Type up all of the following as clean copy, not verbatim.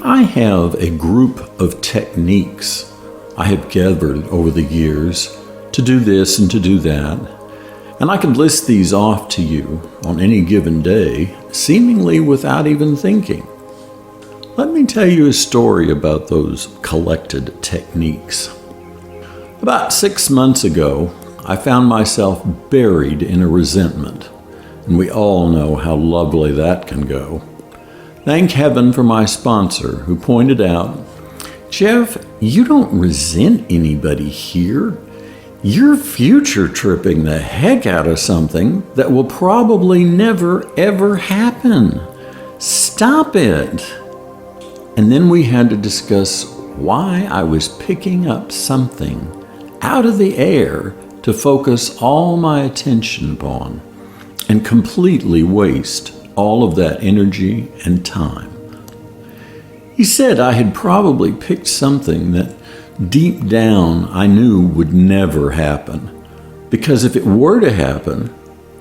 I have a group of techniques I have gathered over the years to do this and to do that, and I can list these off to you on any given day, seemingly without even thinking. Let me tell you a story about those collected techniques. About 6 months ago, I found myself buried in a resentment, and we all know how lovely that can go. Thank heaven for my sponsor, who pointed out, "Jeff, you don't resent anybody here. You're future tripping the heck out of something that will probably never ever happen. Stop it." And then we had to discuss why I was picking up something out of the air to focus all my attention upon and completely waste all of that energy and time. He said I had probably picked something that deep down I knew would never happen, because if it were to happen,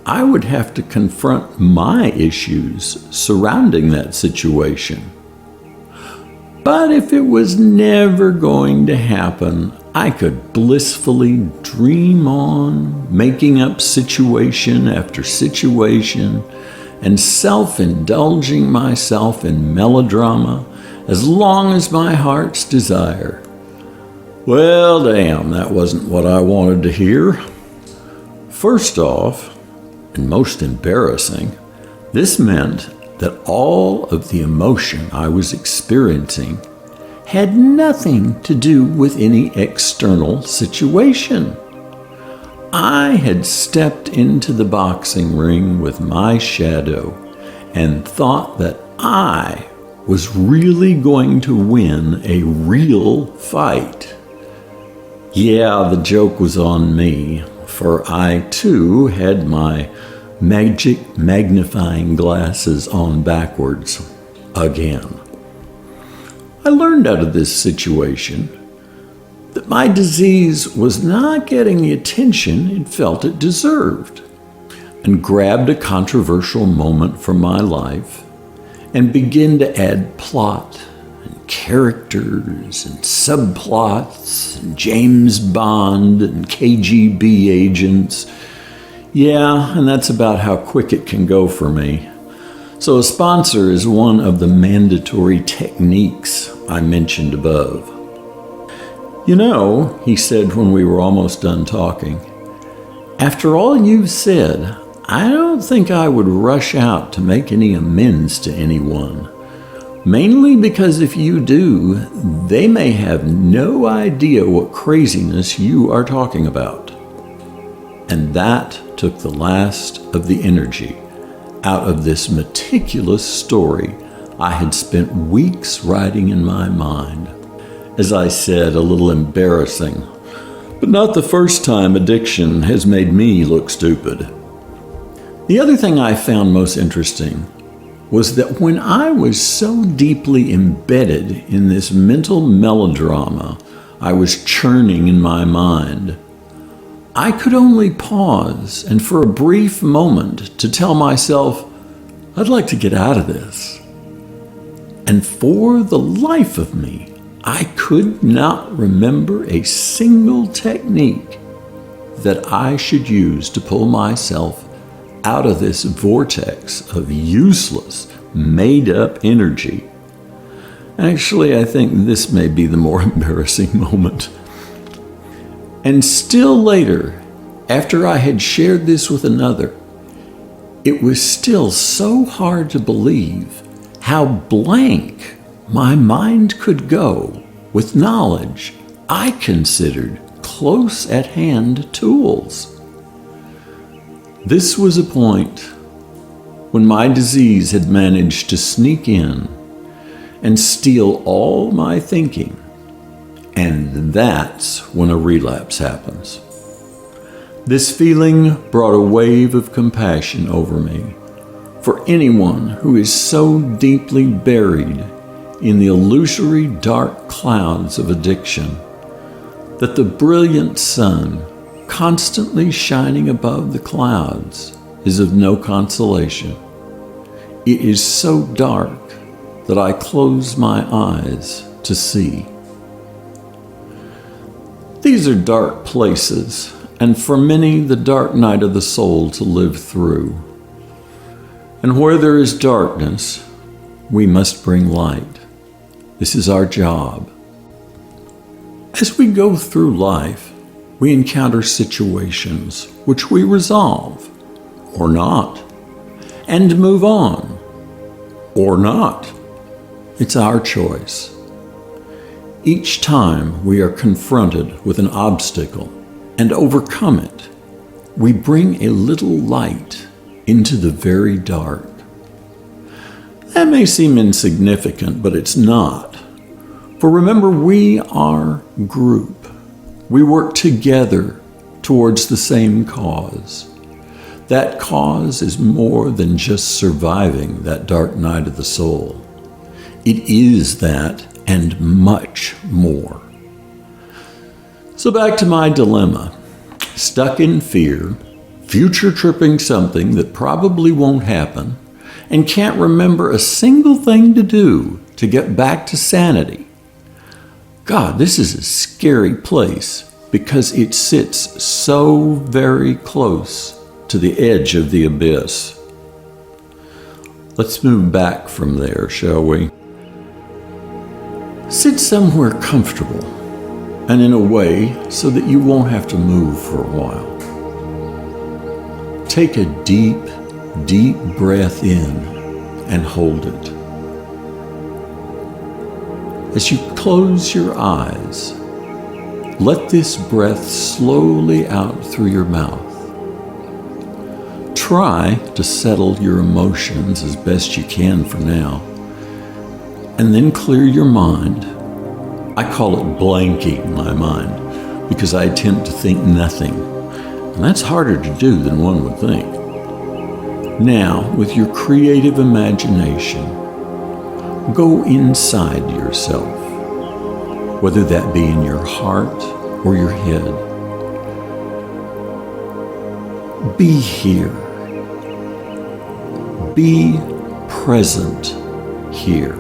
I would have to confront my issues surrounding that situation. But if it was never going to happen, I could blissfully dream on, making up situation after situation, and self-indulging myself in melodrama as long as my heart's desire. Well, damn, that wasn't what I wanted to hear. First off, and most embarrassing, this meant that all of the emotion I was experiencing had nothing to do with any external situation. I had stepped into the boxing ring with my shadow and thought that I was really going to win a real fight. Yeah, the joke was on me, for I too had my magic magnifying glasses on backwards again. I learned out of this situation that my disease was not getting the attention it felt it deserved, and grabbed a controversial moment from my life and began to add plot and characters and subplots and James Bond and KGB agents. Yeah, and that's about how quick it can go for me. So a sponsor is one of the mandatory techniques I mentioned above. "You know," he said when we were almost done talking, "after all you've said, I don't think I would rush out to make any amends to anyone. Mainly because if you do, they may have no idea what craziness you are talking about." And that took the last of the energy out of this meticulous story I had spent weeks writing in my mind. As I said, a little embarrassing, but not the first time addiction has made me look stupid. The other thing I found most interesting was that when I was so deeply embedded in this mental melodrama I was churning in my mind, I could only pause and for a brief moment to tell myself, I'd like to get out of this. And for the life of me, I could not remember a single technique that I should use to pull myself out of this vortex of useless, made-up energy. Actually, I think this may be the more embarrassing moment. And still later, after I had shared this with another, it was still so hard to believe how blank my mind could go with knowledge I considered close at hand tools. This was a point when my disease had managed to sneak in and steal all my thinking, and that's when a relapse happens. This feeling brought a wave of compassion over me for anyone who is so deeply buried in the illusory dark clouds of addiction that the brilliant sun constantly shining above the clouds is of no consolation. It is so dark that I close my eyes to see. These are dark places, and for many, the dark night of the soul to live through. And where there is darkness, we must bring light. This is our job. As we go through life, we encounter situations which we resolve, or not, and move on, or not. It's our choice. Each time we are confronted with an obstacle and overcome it, we bring a little light into the very dark. That may seem insignificant, but it's not. For remember, we are group. We work together towards the same cause. That cause is more than just surviving that dark night of the soul. It is that and much more. So back to my dilemma. Stuck in fear, future tripping something that probably won't happen, and can't remember a single thing to do to get back to sanity. God, this is a scary place because it sits so very close to the edge of the abyss. Let's move back from there, shall we? Sit somewhere comfortable and in a way so that you won't have to move for a while. Take a deep, deep breath in and hold it. As you close your eyes, let this breath slowly out through your mouth. Try to settle your emotions as best you can for now, and then clear your mind. I call it blanking my mind because I attempt to think nothing, and that's harder to do than one would think. Now, with your creative imagination, go inside yourself, whether that be in your heart or your head. Be here. Be present here.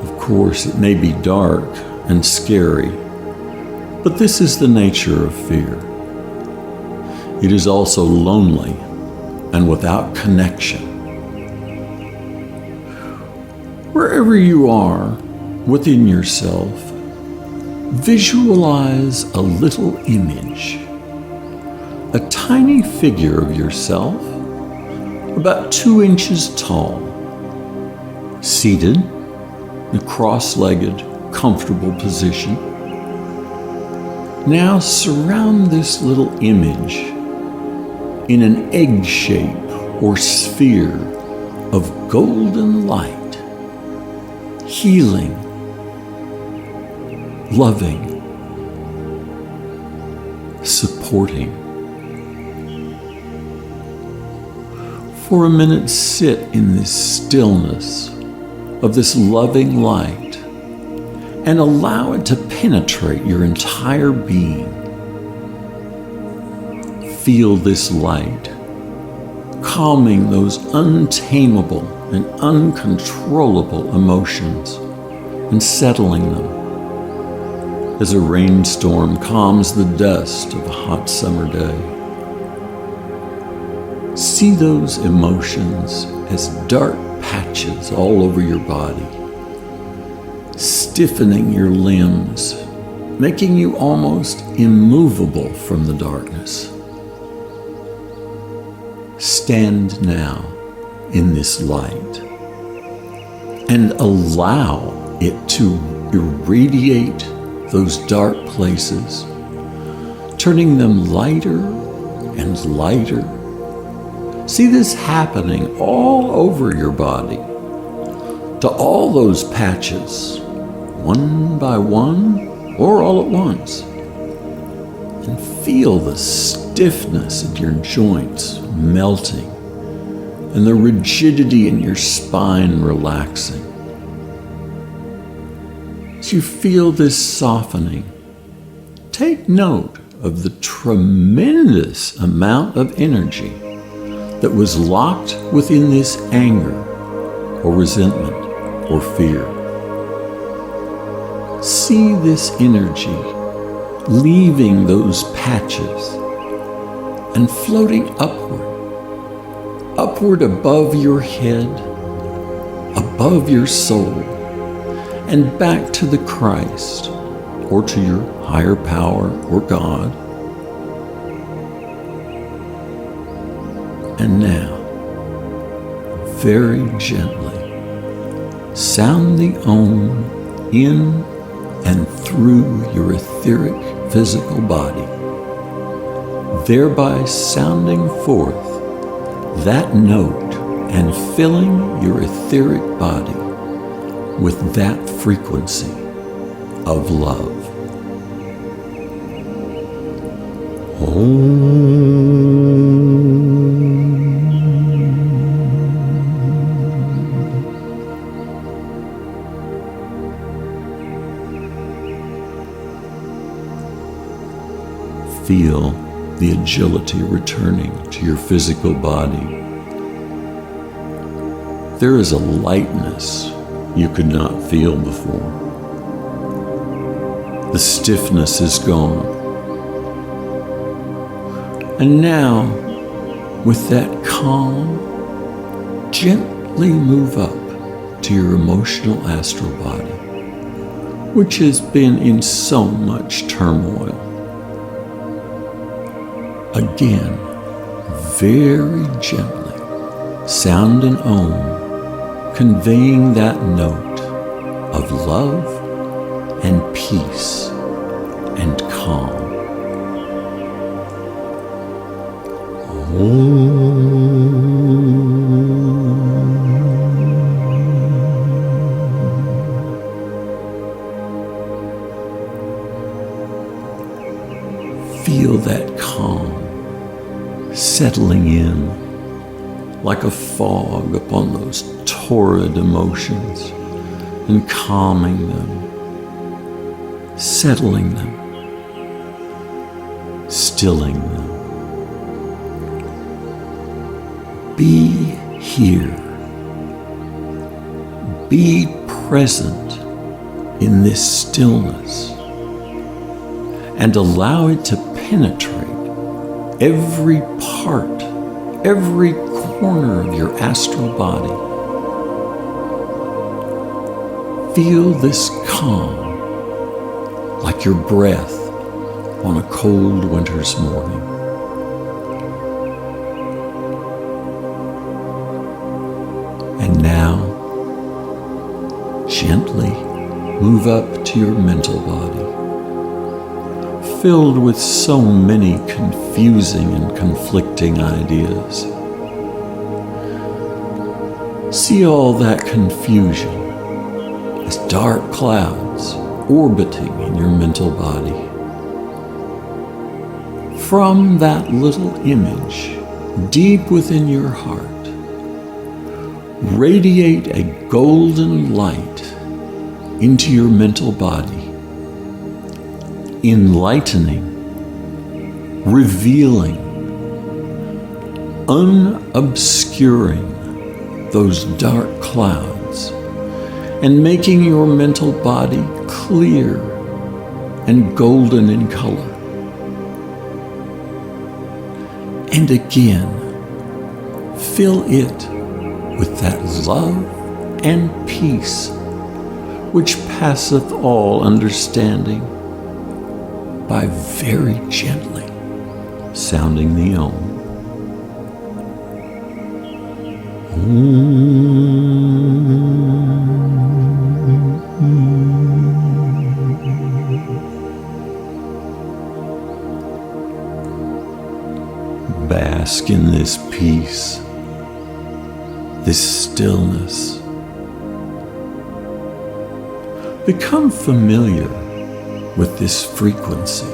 Of course, it may be dark and scary, but this is the nature of fear. It is also lonely and without connection. Wherever you are within yourself, visualize a little image, a tiny figure of yourself, about 2 inches tall, seated in a cross-legged, comfortable position. Now surround this little image in an egg shape or sphere of golden light, healing, loving, supporting. For a minute, sit in this stillness of this loving light and allow it to penetrate your entire being. Feel this light, calming those untamable and uncontrollable emotions and settling them as a rainstorm calms the dust of a hot summer day. See those emotions as dark patches all over your body, stiffening your limbs, making you almost immovable from the darkness. Stand now in this light and allow it to irradiate those dark places, turning them lighter and lighter. See this happening all over your body, to all those patches, one by one or all at once. And feel the stiffness in your joints melting and the rigidity in your spine relaxing. As you feel this softening, take note of the tremendous amount of energy that was locked within this anger or resentment or fear. See this energy leaving those patches and floating upward above your head, above your soul, and back to the Christ or to your higher power or God. And now, very gently, sound the Om in and through your etheric physical body, thereby sounding forth that note and filling your etheric body with that frequency of love. Feel the agility returning to your physical body. There is a lightness you could not feel before. The stiffness is gone. And now, with that calm, gently move up to your emotional astral body, which has been in so much turmoil. Again, very gently, sound an Om, conveying that note of love and peace and calm. Feel that calm settling in like a fog upon those torrid emotions and calming them, settling them, stilling them. Be here. Be present in this stillness and allow it to penetrate every part, every corner of your astral body. Feel this calm like your breath on a cold winter's morning. And now, gently move up to your mental body, filled with so many confusing and conflicting ideas. See all that confusion as dark clouds orbiting in your mental body. From that little image deep within your heart, radiate a golden light into your mental body, enlightening, revealing, unobscuring those dark clouds and making your mental body clear and golden in color. And again, fill it with that love and peace which passeth all understanding, by very gently sounding the Om. Bask in this peace, this stillness. Become familiar with this frequency,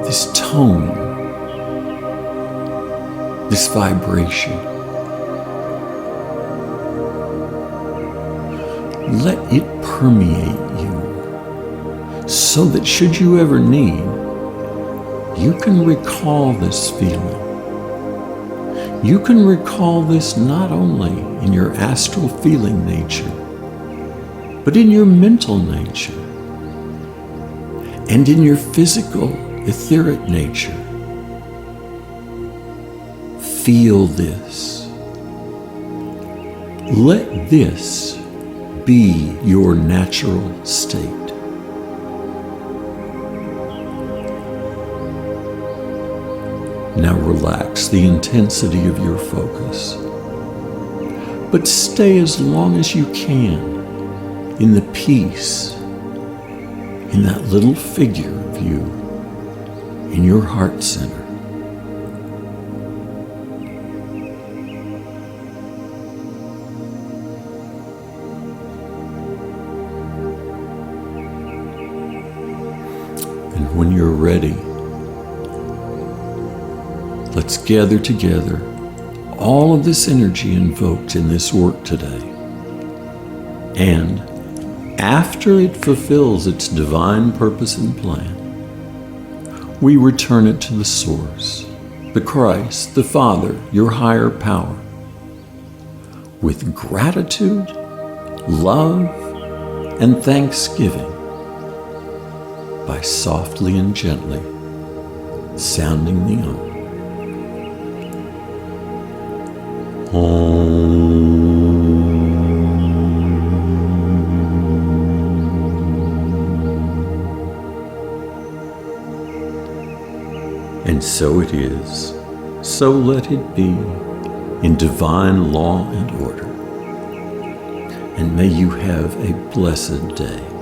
this tone, this vibration. Let it permeate you so that should you ever need, you can recall this feeling You can recall this not only in your astral feeling nature, but in your mental nature and in your physical etheric nature. Feel this. Let this be your natural state. Now relax the intensity of your focus, but stay as long as you can in the peace, in that little figure of you, in your heart center. And when you're ready, let's gather together all of this energy invoked in this work today. And after it fulfills its divine purpose and plan, we return it to the source, the Christ, the Father, your higher power, with gratitude, love, and thanksgiving, by softly and gently sounding the And so it is, so let it be, in divine law and order. And may you have a blessed day.